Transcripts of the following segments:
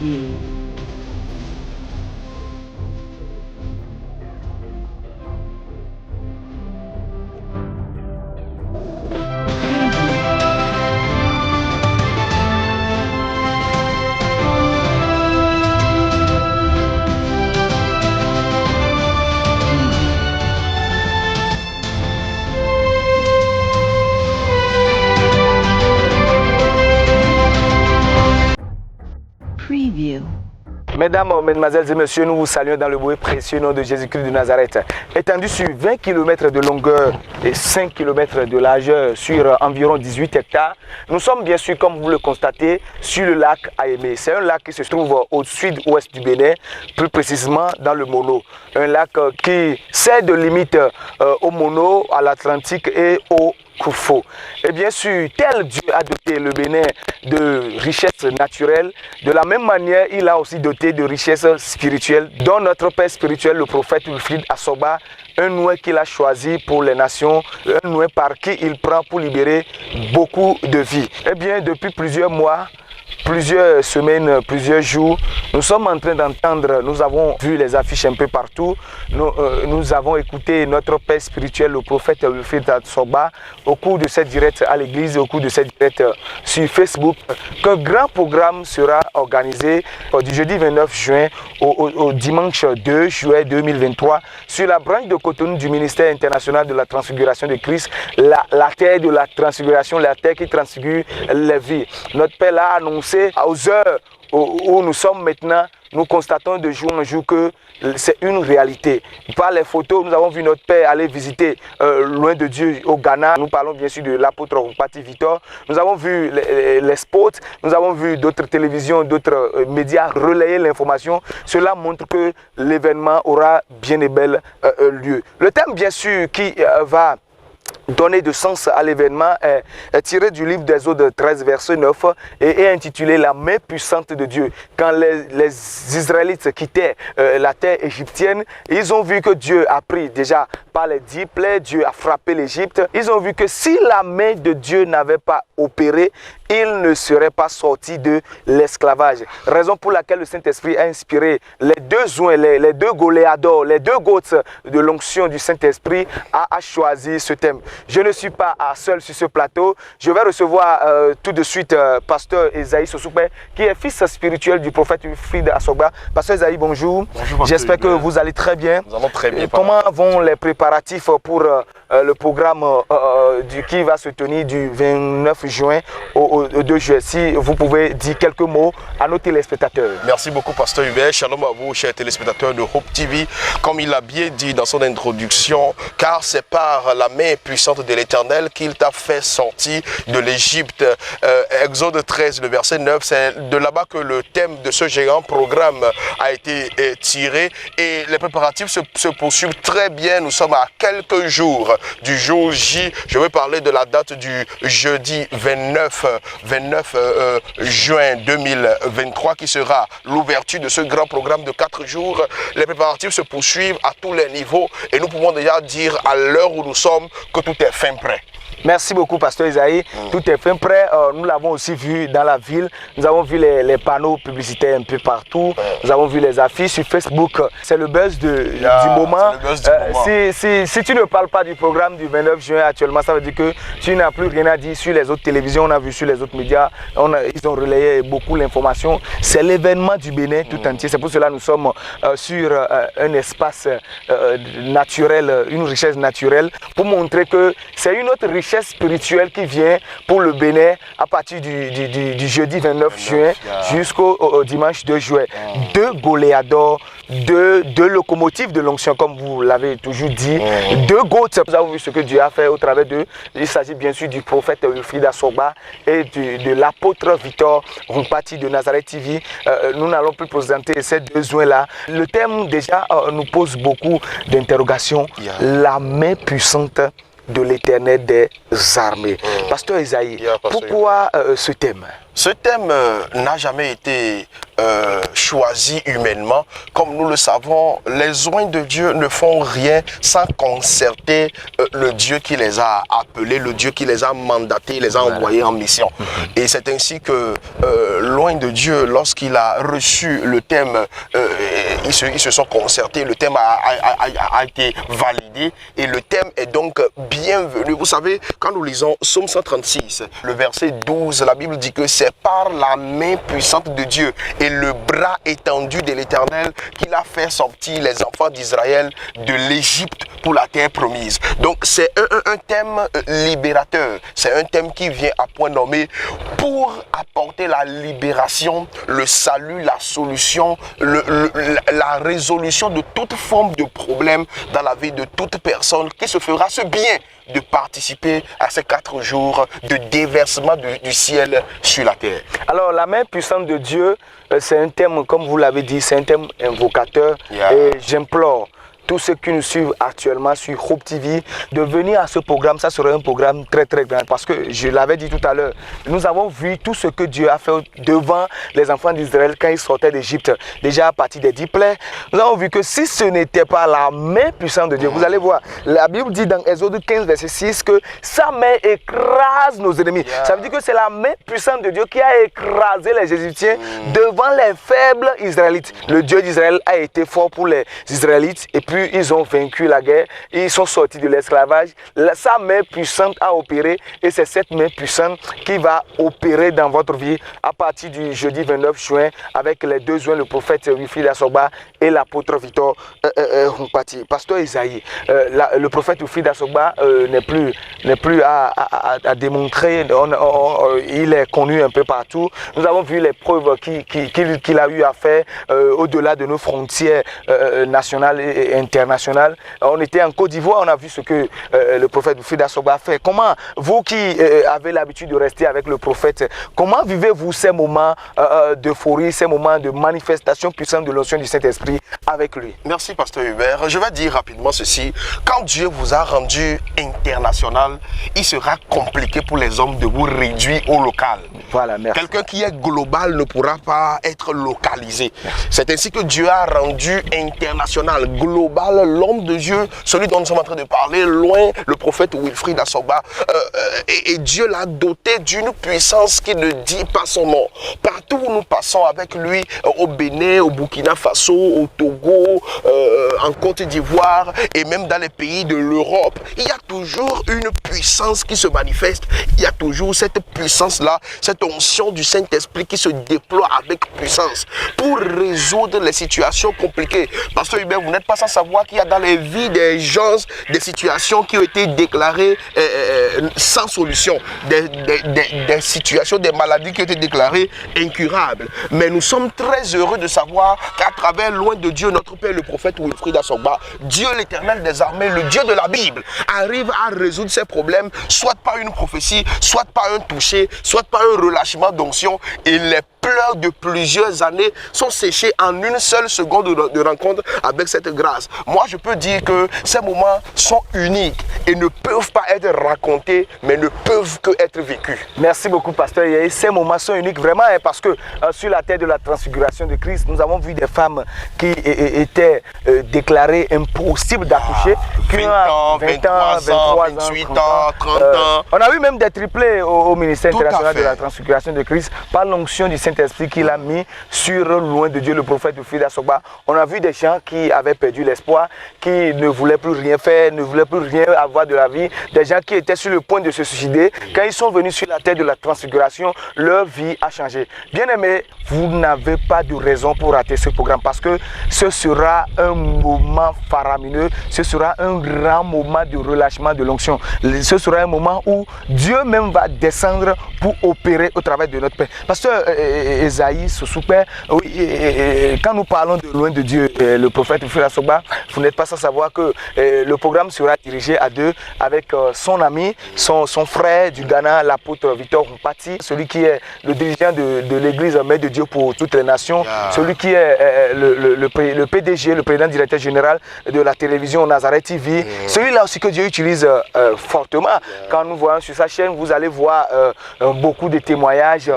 Preview. Preview. Mesdames, Mesdemoiselles et Messieurs, nous vous saluons dans le beau et précieux nom de Jésus-Christ de Nazareth. Étendu sur 20 km de longueur et 5 km de largeur sur environ 18 hectares, nous sommes bien sûr, comme vous le constatez, sur le lac Ayemé. C'est un lac qui se trouve au sud-ouest du Bénin, plus précisément dans le Mono. Un lac qui sert de limite au Mono, à l'Atlantique et au Koufo. Et bien sûr, tel Dieu a doté le Bénin de richesses naturelles, de la même manière, il a aussi doté de richesses spirituelles, dont notre père spirituel, le prophète Wilfrid Asoba, un noué qu'il a choisi pour les nations, un noué par qui il prend pour libérer beaucoup de vies. Et bien, depuis plusieurs mois, plusieurs semaines, plusieurs jours, nous sommes en train d'entendre, nous avons vu les affiches un peu partout, nous avons écouté notre père spirituel, le prophète Wilfrid Asoba, au cours de cette direct à l'église, au cours de cette direct sur Facebook, qu'un grand programme sera organisé du jeudi 29 juin au dimanche 2 juillet 2023 sur la branche de Cotonou du ministère international de la transfiguration de Christ, la terre de la transfiguration, la terre qui transfigure les vies. Notre père l'a annoncé aux heures où nous sommes maintenant. Nous constatons de jour en jour que c'est une réalité. Par les photos, nous avons vu notre père aller visiter loin de Dieu au Ghana. Nous parlons bien sûr de l'apôtre Pati Victor. Nous avons vu les spots, nous avons vu d'autres télévisions, d'autres médias relayer l'information. Cela montre que l'événement aura bien et bel lieu. Le thème bien sûr qui va donner de sens à l'événement est tiré du livre d'Exode 13 verset 9 et est intitulé La main puissante de Dieu. Quand les Israélites quittaient la terre égyptienne, ils ont vu que Dieu a pris déjà par les 10 plaies, Dieu a frappé l'Égypte. Ils ont vu que si la main de Dieu n'avait pas opéré, ils ne seraient pas sortis de l'esclavage. Raison pour laquelle le Saint-Esprit a inspiré les deux oins, les deux goléadors, les deux gouttes de l'onction du Saint-Esprit à choisir ce thème. Je ne suis pas seul sur ce plateau. Je vais recevoir tout de suite pasteur Esaïe Sosoukpe, qui est fils spirituel du prophète Wilfrid Asoba. Pasteur Esaïe, bonjour. Bonjour. J'espère que vous allez très bien. Nous allons très bien. Comment vont les préparatifs pour le programme qui va se tenir du 29 juin au 2 juillet? Si vous pouvez dire quelques mots à nos téléspectateurs. Merci beaucoup, pasteur Hubert. Shalom à vous, chers téléspectateurs de Hope TV. Comme il l'a bien dit dans son introduction, car c'est par la main puissante de l'Éternel qu'il t'a fait sortir de l'Égypte. Exode 13, le verset 9, c'est de là-bas que le thème de ce géant programme a été tiré et les préparatifs se poursuivent très bien. Nous sommes à quelques jours du jour J. Je vais parler de la date du jeudi 29 juin 2023 qui sera l'ouverture de ce grand programme de 4 jours. Les préparatifs se poursuivent à tous les niveaux et nous pouvons déjà dire à l'heure où nous sommes que tout est fin prêt. Merci beaucoup, pasteur Esaïe. Tout est fin prêt. Nous l'avons aussi vu dans la ville. Nous avons vu les panneaux publicitaires un peu partout. Nous avons vu les affiches sur Facebook. C'est le buzz du moment. Si tu ne parles pas du programme du 29 juin actuellement, ça veut dire que tu n'as plus rien à dire sur les autres télévisions. On a vu sur les autres médias. Ils ont relayé beaucoup l'information. C'est l'événement du Bénin tout entier. C'est pour cela que nous sommes sur un espace naturel, une richesse naturelle, pour montrer que c'est une autre richesse spirituelle qui vient pour le Bénin à partir du jeudi 29 juin jusqu'au dimanche 2 juillet. Deux goléadors, deux locomotives de l'onction, comme vous l'avez toujours dit, deux gouttes. Nous avons vu ce que Dieu a fait au travers d'eux. Il s'agit bien sûr du prophète Wilfrid Asoba et de l'apôtre Victor Rumpati de Nazareth TV. Nous n'allons plus présenter ces deux oins-là. Le thème déjà nous pose beaucoup d'interrogations. La main puissante de l'Éternel des armées. Pasteur Esaïe, pourquoi ce thème? Ce thème n'a jamais été choisi humainement. Comme nous le savons, les oints de Dieu ne font rien sans concerter le Dieu qui les a appelés, le Dieu qui les a mandatés, les a envoyés en mission. Et c'est ainsi que l'oint de Dieu, lorsqu'il a reçu le thème, ils se sont concertés, le thème a été validé et le thème est donc bienvenu. Vous savez, quand nous lisons Psaume 136, le verset 12, la Bible dit que c'est par la main puissante de Dieu et le bras étendu de l'Éternel qu'il a fait sortir les enfants d'Israël de l'Égypte pour la terre promise. Donc c'est un thème libérateur, c'est un thème qui vient à point nommé pour apporter la libération, le salut, la solution, la résolution de toute forme de problème dans la vie de toute personne qui se fera ce bien de participer à ces 4 jours de déversement du ciel sur la terre. Alors la main puissante de Dieu, c'est un thème, comme vous l'avez dit, c'est un thème invocateur. Yeah. Et j'implore tous ceux qui nous suivent actuellement sur Hope TV de venir à ce programme. Ça serait un programme très très grand parce que je l'avais dit tout à l'heure, nous avons vu tout ce que Dieu a fait devant les enfants d'Israël quand ils sortaient d'Égypte, déjà à partir des 10 plaies. Nous avons vu que si ce n'était pas la main puissante de Dieu, vous allez voir, la Bible dit dans Exode 15 verset 6 que sa main écrase nos ennemis. Yeah. Ça veut dire que c'est la main puissante de Dieu qui a écrasé les Égyptiens devant les faibles Israélites. Le Dieu d'Israël a été fort pour les Israélites et puis ils ont vaincu la guerre, ils sont sortis de l'esclavage. Sa main puissante a opéré et c'est cette main puissante qui va opérer dans votre vie à partir du jeudi 29 juin avec les 2 juin, le prophète Wilfried Assogba et l'apôtre Victor Humpati. Pasteur Isaïe, le prophète Wilfried Assogba n'est plus à démontrer, il est connu un peu partout. Nous avons vu les preuves qu'il a eu à faire au-delà de nos frontières nationales et internationales. On était en Côte d'Ivoire, on a vu ce que le prophète Wilfried Assogba a fait. Comment, vous qui avez l'habitude de rester avec le prophète, comment vivez-vous ces moments d'euphorie, ces moments de manifestation puissante de l'onction du Saint-Esprit avec lui? Merci, pasteur Hubert. Je vais dire rapidement ceci. Quand Dieu vous a rendu international, il sera compliqué pour les hommes de vous réduire au local. Voilà, merci. Quelqu'un qui est global ne pourra pas être localisé. C'est ainsi que Dieu a rendu international, global, l'homme de Dieu, celui dont nous sommes en train de parler, loin, le prophète Wilfried Assogba. Et Dieu l'a doté d'une puissance qui ne dit pas son nom. Partout où nous passons avec lui, au Bénin, au Burkina Faso, au Togo, en Côte d'Ivoire et même dans les pays de l'Europe, il y a toujours une puissance qui se manifeste. Il y a toujours cette puissance-là, cette onction du Saint-Esprit qui se déploie avec puissance pour résoudre les situations compliquées. Parce que Hubert, vous n'êtes pas sans savoir qu'il y a dans les vies des gens des situations qui ont été déclarées sans solution, des situations, des maladies qui ont été déclarées incurables. Mais nous sommes très heureux de savoir qu'à travers, loin de Dieu, notre Père, le prophète Wilfried Assogba, Dieu l'Éternel des armées, le Dieu de la Bible, arrive à résoudre ces problèmes, soit par une prophétie, soit par un toucher, soit par un relâchement d'onction, et les pleurs de plusieurs années sont séchés en une seule seconde de rencontre avec cette grâce. Moi, je peux dire que ces moments sont uniques et ne peuvent pas être racontés, mais ne peuvent que être vécus. Merci beaucoup, pasteur. Et ces moments sont uniques vraiment parce que sur la terre de la transfiguration de Christ, nous avons vu des femmes qui étaient déclarées impossibles d'accoucher, qui ont 20 ans, 23 ans, 28 ans, 30 ans. On a vu même des triplés au ministère international de la transfiguration de Christ par l'onction du Saint-Esprit qu'il a mis sur loin de Dieu, le prophète Wilfried Assogba. On a vu des gens qui avaient perdu l'espoir, qui ne voulaient plus rien faire, ne voulaient plus rien avoir de la vie, des gens qui étaient sur le point de se suicider. Quand ils sont venus sur la terre de la transfiguration, leur vie a changé. Bien aimé, vous n'avez pas de raison pour rater ce programme parce que ce sera un moment faramineux, ce sera un grand moment de relâchement de l'onction. Ce sera un moment où Dieu même va descendre pour opérer au travers de notre Père. Pasteur Esaïe Sosoupé, oui, quand nous parlons de loin de Dieu, le prophète Wilfried Assogba, vous n'êtes pas sans savoir que le programme sera dirigé à deux avec son ami, son frère du Ghana, l'apôtre Victor Mpati, celui qui est le dirigeant de l'église Mère de Dieu pour toutes les nations, celui qui est le PDG, le président directeur général de la télévision Nazareth TV, celui-là aussi que Dieu utilise fortement. Quand nous voyons sur sa chaîne, vous allez voir beaucoup de témoignages.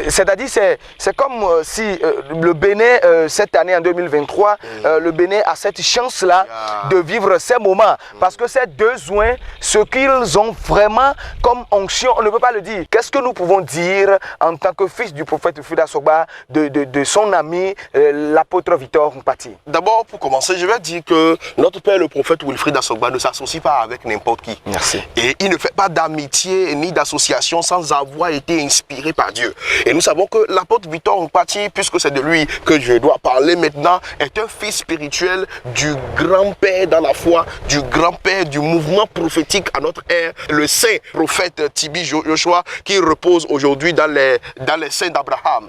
C'est-à-dire, c'est comme si le Bénin, cette année en 2023, le Bénin a cette chance-là de vivre ces moments. Parce que ces deux joints, ce qu'ils ont vraiment comme onction, on ne peut pas le dire. Qu'est-ce que nous pouvons dire en tant que fils du prophète Wilfried Assogba, de son ami, l'apôtre Victor Mpati? D'abord, pour commencer, je vais dire que notre père, le prophète Wilfried Assogba, ne s'associe pas avec n'importe qui. Merci. Et il ne fait pas d'amitié ni d'association sans avoir été inspiré par Dieu. Et nous savons que l'apôtre Victor Mpati, puisque c'est de lui que je dois parler maintenant, est un fils spirituel du grand-père dans la foi, du grand-père du mouvement prophétique à notre ère, le saint prophète Tibi Joshua, qui repose aujourd'hui dans les saints d'Abraham.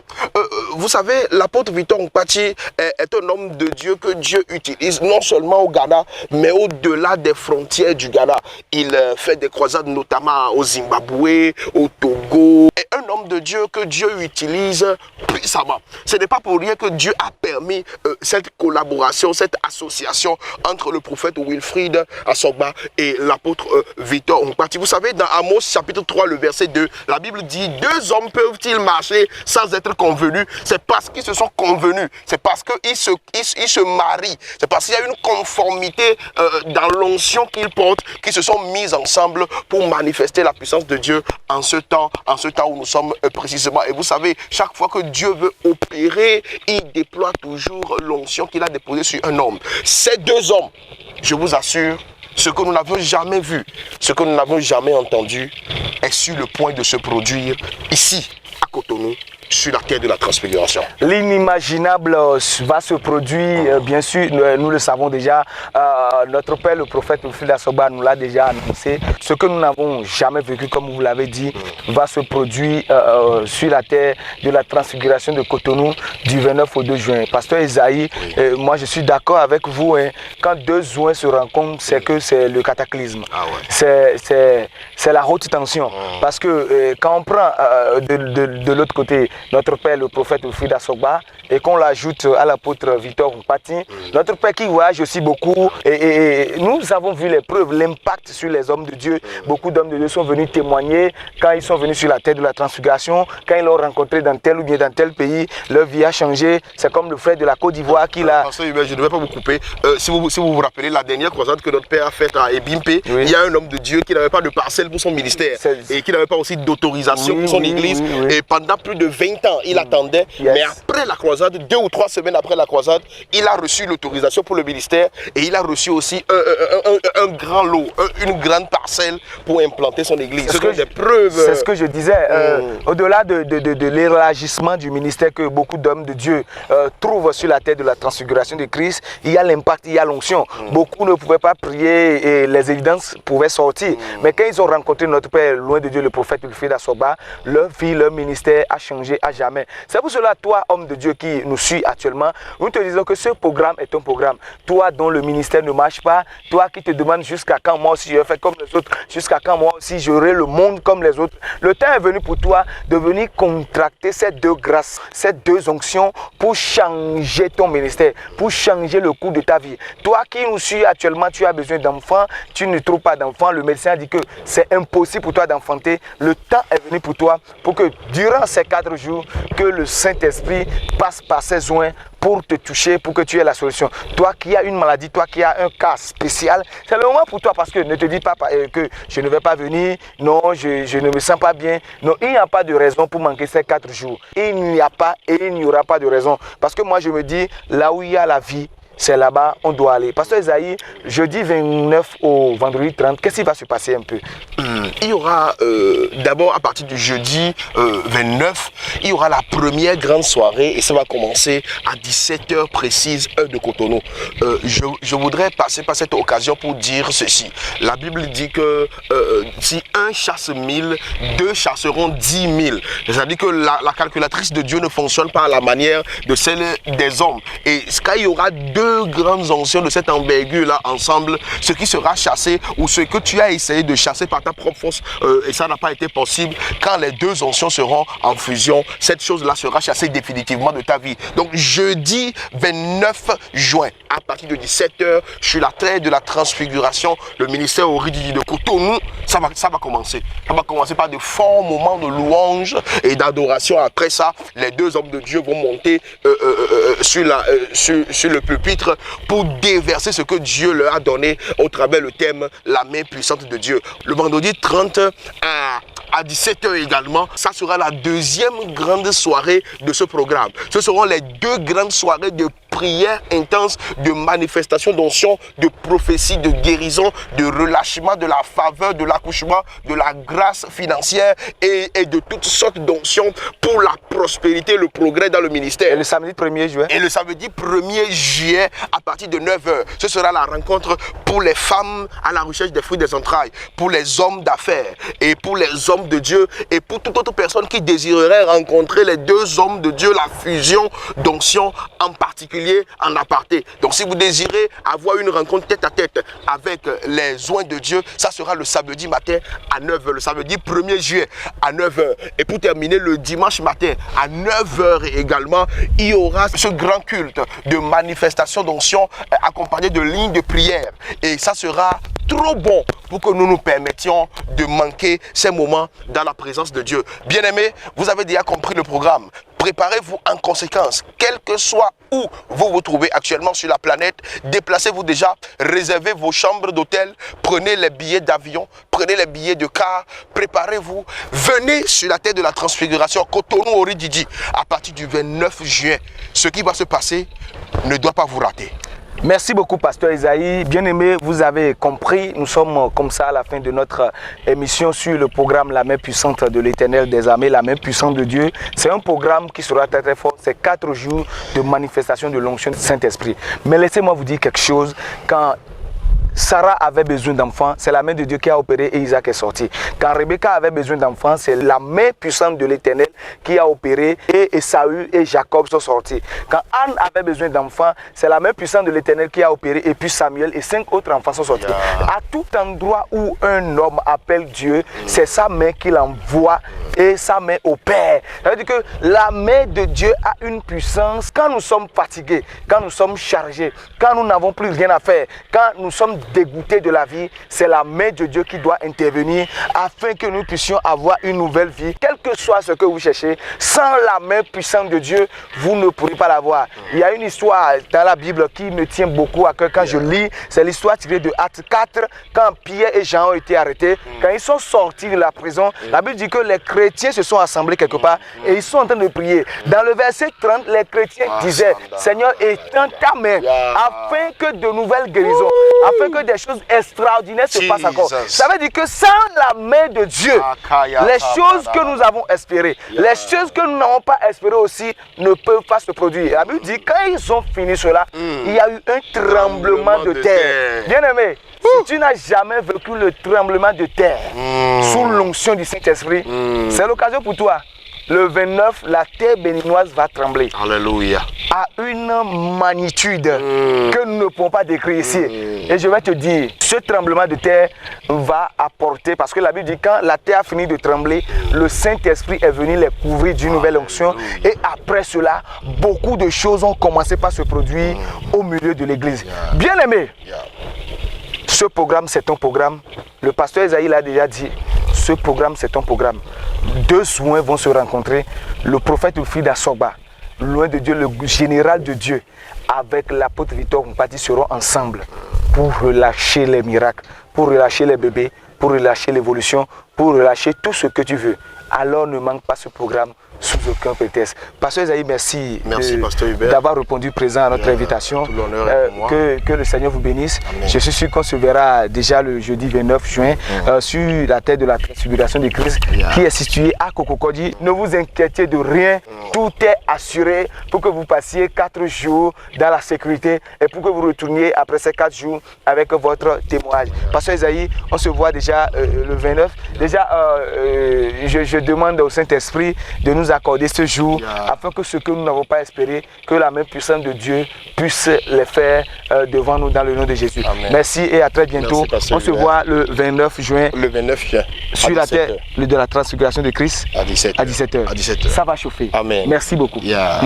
Vous savez, l'apôtre Victor Mpati est un homme de Dieu que Dieu utilise non seulement au Ghana, mais au-delà des frontières du Ghana. Il fait des croisades notamment au Zimbabwe, au Togo. Et un homme de Dieu que Dieu utilise puissamment. Ce n'est pas pour rien que Dieu a permis cette collaboration, cette association entre le prophète Wilfried Assogba et l'apôtre Victor Mpati. Vous savez, dans Amos chapitre 3, le verset 2, la Bible dit: deux hommes peuvent-ils marcher sans être convenus? C'est parce qu'ils se sont convenus, c'est parce qu'ils se marient, c'est parce qu'il y a une conformité dans l'onction qu'ils portent, qu'ils se sont mis ensemble pour manifester la puissance de Dieu en ce temps où nous sommes précisément. Et vous savez, chaque fois que Dieu veut opérer, il déploie toujours l'onction qu'il a déposée sur un homme. Ces deux hommes, je vous assure, ce que nous n'avons jamais vu, ce que nous n'avons jamais entendu, est sur le point de se produire ici, à Cotonou, sur la terre de la transfiguration. L'inimaginable va se produire, bien sûr, nous le savons déjà. Notre père, le prophète Wilfried Assogba, nous l'a déjà annoncé. Ce que nous n'avons jamais vécu, comme vous l'avez dit, va se produire sur la terre de la transfiguration de Cotonou du 29 au 2 juin. Pasteur Esaïe, moi je suis d'accord avec vous. Quand deux joints se rencontrent, c'est que c'est le cataclysme. C'est la haute tension. Parce que quand on prend de l'autre côté, notre père, le prophète Wilfried Assogba, et qu'on l'ajoute à l'apôtre Victor Mpati, notre père qui voyage aussi beaucoup, et nous avons vu les preuves, l'impact sur les hommes de Dieu. Beaucoup d'hommes de Dieu sont venus témoigner quand ils sont venus sur la terre de la transfiguration, quand ils l'ont rencontré dans tel ou bien dans tel pays, leur vie a changé. C'est comme le frère de la Côte d'Ivoire qui l'a... Je ne vais pas vous couper. Si vous vous rappelez, la dernière croisade que notre père a faite à Ebimpe, il y a un homme de Dieu qui n'avait pas de parcelle pour son ministère et qui n'avait pas aussi d'autorisation pour son église. Et pendant plus de 20 ans, il attendait. Mais après la croisade, 2 ou 3 semaines après la croisade, il a reçu l'autorisation pour le ministère et il a reçu aussi un grand lot, une grande parcelle pour implanter son église. C'est ce que je disais. Au-delà de l'élargissement du ministère que beaucoup d'hommes de Dieu trouvent sur la terre de la transfiguration de Christ, il y a l'impact, il y a l'onction. Beaucoup ne pouvaient pas prier et les évidences pouvaient sortir. Mais quand ils ont rencontré notre Père, loin de Dieu, le prophète Wilfried Assogba, leur vie, leur ministère a changé à jamais. C'est pour cela, toi, homme de Dieu qui nous suit actuellement, nous te disons que ce programme est un programme. Toi dont le ministère ne marche pas, toi qui te demandes jusqu'à quand moi aussi je vais faire comme les autres, jusqu'à quand moi aussi j'aurai le monde comme les autres. Le temps est venu pour toi de venir contracter ces deux grâces, ces deux onctions pour changer ton ministère, pour changer le cours de ta vie. Toi qui nous suis actuellement, tu as besoin d'enfants, tu ne trouves pas d'enfants, le médecin a dit que c'est impossible pour toi d'enfanter. Le temps est venu pour toi pour que durant ces 4 jours, que le Saint-Esprit passe par ses joints pour te toucher, pour que tu aies la solution. Toi qui as une maladie, toi qui as un cas spécial, c'est le moment pour toi, parce que ne te dis pas que je ne vais pas venir, non, je ne me sens pas bien. Non, il n'y a pas de raison pour manquer ces 4 jours. Il n'y a pas et il n'y aura pas de raison. Parce que moi je me dis, là où il y a la vie, c'est là-bas on doit aller. Pasteur Esaïe, jeudi 29 au vendredi 30, qu'est-ce qui va se passer un peu? Il y aura d'abord à partir du jeudi 29, il y aura la première grande soirée et ça va commencer à 17h précise, heure de Cotonou. Je voudrais passer par cette occasion pour dire ceci. La Bible dit que si un chasse 1000, deux chasseront 10 000. C'est-à-dire que la calculatrice de Dieu ne fonctionne pas à la manière de celle des hommes. Et quand il y aura deux grandes onctions de cette envergure-là ensemble, ce qui sera chassé ou ce que tu as essayé de chasser par ta propre force, et ça n'a pas été possible, quand les deux onctions seront en fusion, cette chose-là sera chassée définitivement de ta vie. Donc jeudi 29 juin, à partir de 17h, sur la terre de la transfiguration, le ministère Orididi de Cotonou, ça va commencer. Ça va commencer par de forts moments de louange et d'adoration. Après ça, les deux hommes de Dieu vont monter sur le pupitre pour déverser ce que Dieu leur a donné au travers le thème la main puissante de Dieu. Le vendredi 30 à 17h également, ça sera la deuxième grande soirée de ce programme. Ce seront les deux grandes soirées de prière intense, de manifestation d'onction, de prophétie, de guérison, de relâchement, de la faveur, de l'accouchement, de la grâce financière et de toutes sortes d'onctions pour la prospérité, le progrès dans le ministère. Et le samedi 1er juillet? Et le samedi 1er juillet, à partir de 9h, ce sera la rencontre pour les femmes à la recherche des fruits des entrailles, pour les hommes d'affaires et pour les hommes de Dieu et pour toute autre personne qui désirerait rencontrer les deux hommes de Dieu, la fusion d'onction en particulier en aparté. Donc si vous désirez avoir une rencontre tête à tête avec les oins de Dieu, ça sera le samedi matin à 9h, le samedi 1er juillet à 9h. Et pour terminer, le dimanche matin à 9h également, il y aura ce grand culte de manifestation d'onction accompagné de lignes de prière. Et ça sera trop bon pour que nous nous permettions de manquer ces moments dans la présence de Dieu. Bien-aimés, vous avez déjà compris le programme. Préparez-vous en conséquence, quel que soit où vous vous trouvez actuellement sur la planète. Déplacez-vous déjà, réservez vos chambres d'hôtel, prenez les billets d'avion, prenez les billets de car, préparez-vous, venez sur la terre de la transfiguration, Cotonou Orididi, à partir du 29 juin. Ce qui va se passer ne doit pas vous rater. Merci beaucoup, Pasteur Esaïe. Bien-aimé, vous avez compris, nous sommes comme ça à la fin de notre émission sur le programme La main puissante de l'Éternel des armées, la main puissante de Dieu. C'est un programme qui sera très très fort. C'est 4 jours de manifestation de l'onction du Saint-Esprit. Mais laissez-moi vous dire quelque chose. Quand Sarah avait besoin d'enfants, c'est la main de Dieu qui a opéré et Isaac est sorti. Quand Rebecca avait besoin d'enfants, c'est la main puissante de l'Éternel qui a opéré et Esaü et Jacob sont sortis. Quand Anne avait besoin d'enfants, c'est la main puissante de l'Éternel qui a opéré et puis Samuel et 5 autres enfants sont sortis. À tout endroit où un homme appelle Dieu, c'est sa main qu'il envoie et sa main opère. Ça veut dire que la main de Dieu a une puissance quand nous sommes fatigués, quand nous sommes chargés, quand nous n'avons plus rien à faire, quand nous sommes dégoûtés de la vie, c'est la main de Dieu qui doit intervenir afin que nous puissions avoir une nouvelle vie. Quel que soit ce que vous cherchez, sans la main puissante de Dieu, vous ne pourrez pas l'avoir. Il y a une histoire dans la Bible qui me tient beaucoup à cœur quand je lis, c'est l'histoire tirée de Actes 4, quand Pierre et Jean ont été arrêtés. Quand ils sont sortis de la prison, la Bible dit que les chrétiens se sont assemblés quelque part et ils sont en train de prier. Dans le verset 30, les chrétiens disaient, Seigneur, étends ta main afin que de nouvelles guérisons, afin que des choses extraordinaires se passent encore. Ça veut dire que sans la main de Dieu, les choses que nous avons espérées, les choses que nous n'avons pas espérées aussi ne peuvent pas se produire. La Bible dit quand ils ont fini cela, il y a eu un tremblement de terre. Bien-aimé, si tu n'as jamais vécu le tremblement de terre sous l'onction du Saint-Esprit, c'est l'occasion pour toi. Le 29, la terre béninoise va trembler. Alléluia. À une magnitude que nous ne pouvons pas décrire ici. Et je vais te dire, ce tremblement de terre va apporter, parce que la Bible dit quand la terre a fini de trembler, le Saint-Esprit est venu les couvrir d'une nouvelle onction. Et après cela, beaucoup de choses ont commencé par se produire au milieu de l'église. Bien aimé, ce programme, c'est un programme. Le pasteur Esaïe l'a déjà dit. Ce programme, c'est un programme. 2 soins vont se rencontrer. Le prophète Wilfrid Asogba, loin de Dieu, le général de Dieu, avec l'apôtre Victor Mpati seront ensemble pour relâcher les miracles, pour relâcher les bébés, pour relâcher l'évolution, pour relâcher tout ce que tu veux. Alors ne manque pas ce programme sous sans aucun prétexte. Pasteur Isaïe, merci, Pasteur Hubert, d'avoir répondu présent à notre invitation. Tout l'honneur est pour moi. Que le Seigneur vous bénisse. Amen. Je suis sûr qu'on se verra déjà le jeudi 29 juin sur la terre de la transfiguration de Christ qui est située à Kokokodi. Ne vous inquiétez de rien, tout est assuré pour que vous passiez 4 jours dans la sécurité et pour que vous retourniez après ces 4 jours avec votre témoignage. Pasteur Isaïe, on se voit déjà le 29. Déjà, je demande au Saint-Esprit de nous accorder ce jour afin que ce que nous n'avons pas espéré, que la main puissante de Dieu puisse les faire devant nous dans le nom de Jésus. Amen. Merci et à très bientôt. Merci, on se voit le 29 juin. Le 29 juin. Sur la terre de la transfiguration de Christ à 17h. à 17h. À 17h. Ça va chauffer. Amen. Merci beaucoup. Yeah.